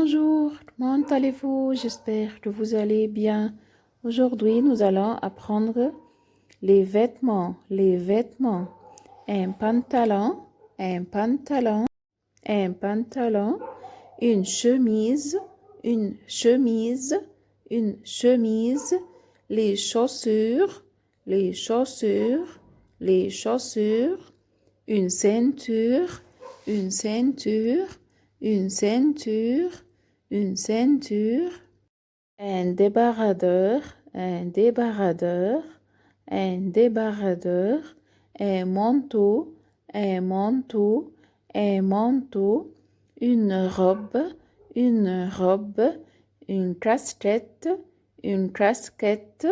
Bonjour, comment allez-vous? J'espère que vous allez bien. Aujourd'hui, nous allons apprendre les vêtements, les vêtements. Un pantalon, un pantalon, un pantalon, une chemise, une chemise, une chemise, les chaussures, les chaussures, les chaussures, une ceinture, une ceinture, une ceinture, une ceinture, un débarradeur, un débarradeur, un débarradeur, un manteau, un manteau, un manteau, une robe, une robe, une casquette, une casquette,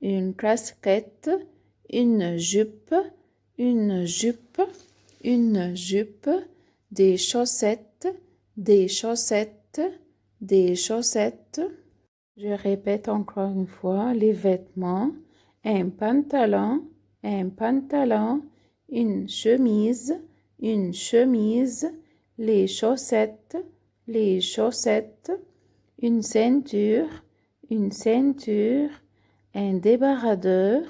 une casquette, une jupe, une jupe, une jupe, des chaussettes, des chaussettes, des chaussettes. Je répète encore une fois les vêtements, un pantalon, une chemise, les chaussettes, une ceinture, un débarradeur,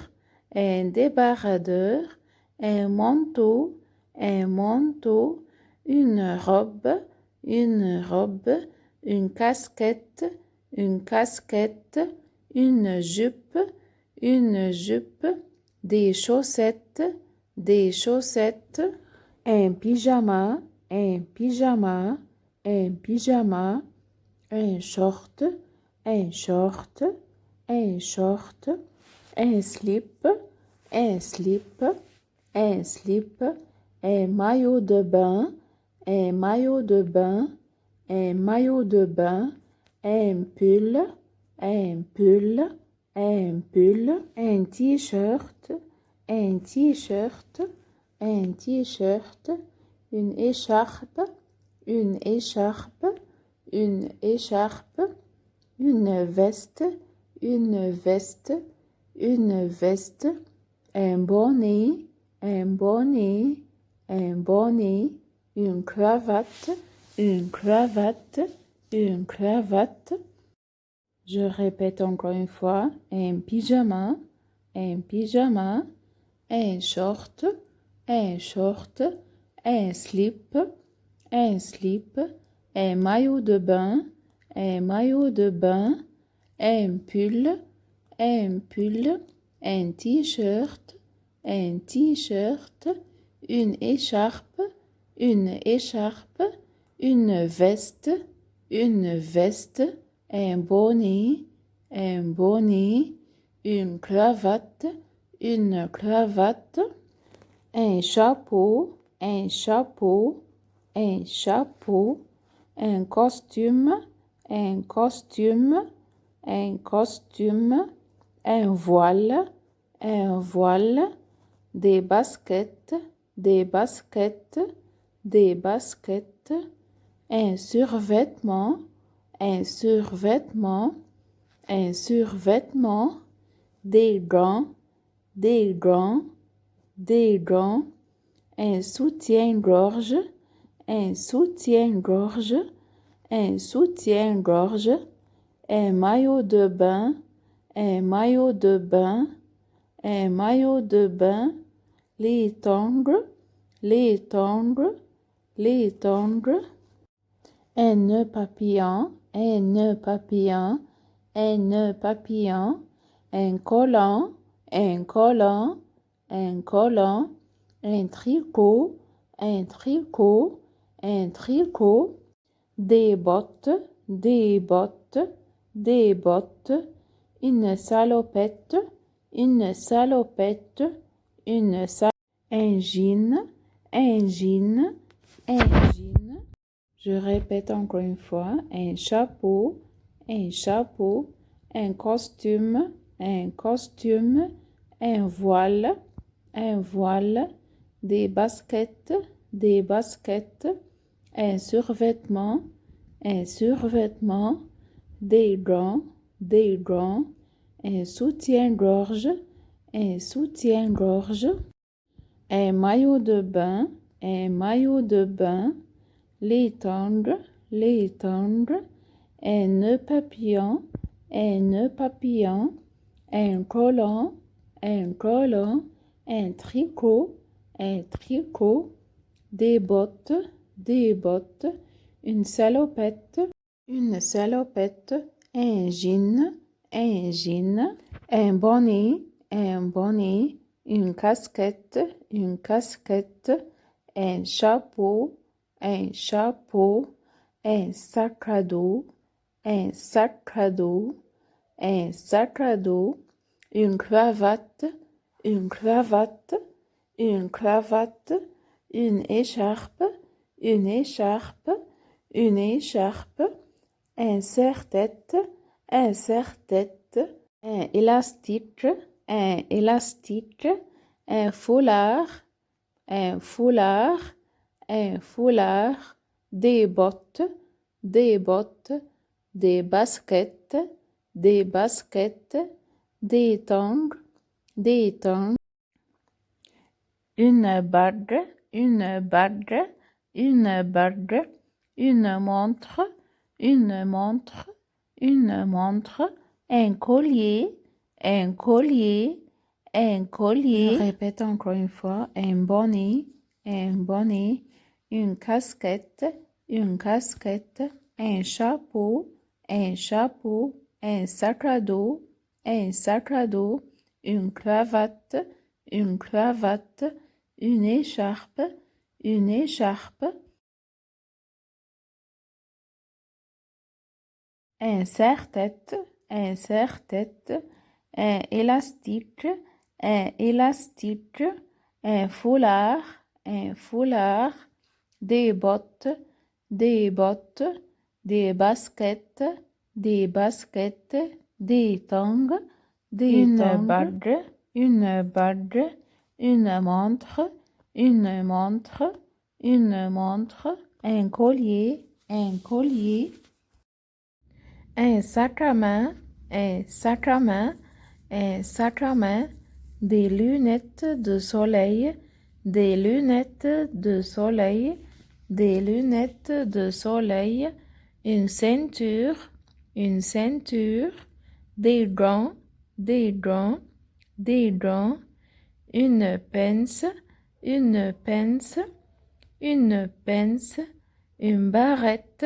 un manteau, une robe, une casquette, une jupe, des chaussettes, un pyjama, un short, un slip, un maillot de bain, un pull, un t-shirt, une écharpe, une veste, un bonnet, une cravate. Je répète encore une fois, un pyjama, un short, un slip, un maillot de bain, un pull, un t-shirt, une écharpe, une veste, un bonnet, une cravate, un chapeau, un costume, un voile, des baskets, un survêtement, des gants, un soutien-gorge, un maillot de bain, les tongs, un nœud papillon, un collant, un tricot, des bottes, une salopette, un jean, Je répète encore une fois, un chapeau, un costume, un voile, des baskets, un survêtement, des gants, un soutien-gorge, un maillot de bain, les tongs, un nœud papillon, un nœud papillon, un collant, un collant, un tricot, des bottes, une salopette, un jean, un bonnet, une casquette, un chapeau, un sac à dos, un une cravate, une écharpe, un serre-tête, un élastique, un foulard, des bottes, des baskets, des tongs, une bague, une montre, un collier. Je répète encore une fois, un bonnet, une casquette, un chapeau, un sac à dos, une cravate, une écharpe, un serre-tête, un élastique, un foulard, des bottes, des baskets, des tongs, une bague, une montre, un collier, un sac à main, des lunettes de soleil, une ceinture, des gants, une pince, une barrette,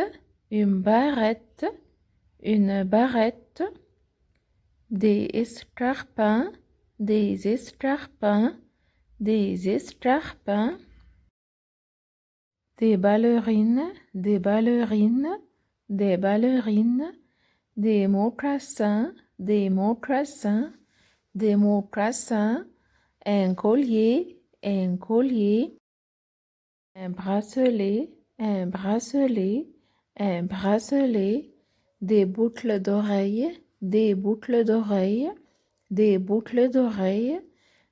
des escarpins, des ballerines, des mocassins, un collier, un bracelet, des boucles d'oreilles,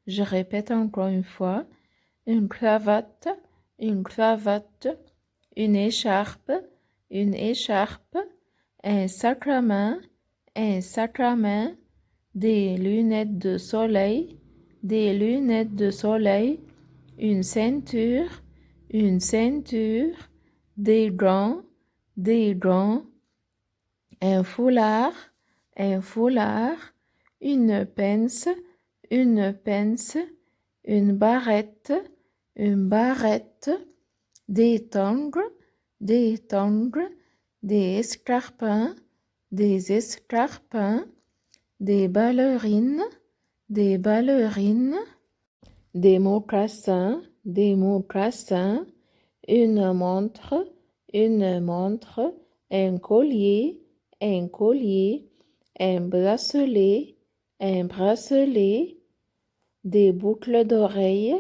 Je répète encore une fois, une cravate, une écharpe, un sac à main, des lunettes de soleil, une ceinture, des gants, un foulard, une pince, une barrette, des tongs, des escarpins, des ballerines, des mocassins, une montre, un collier, un bracelet, des boucles d'oreilles,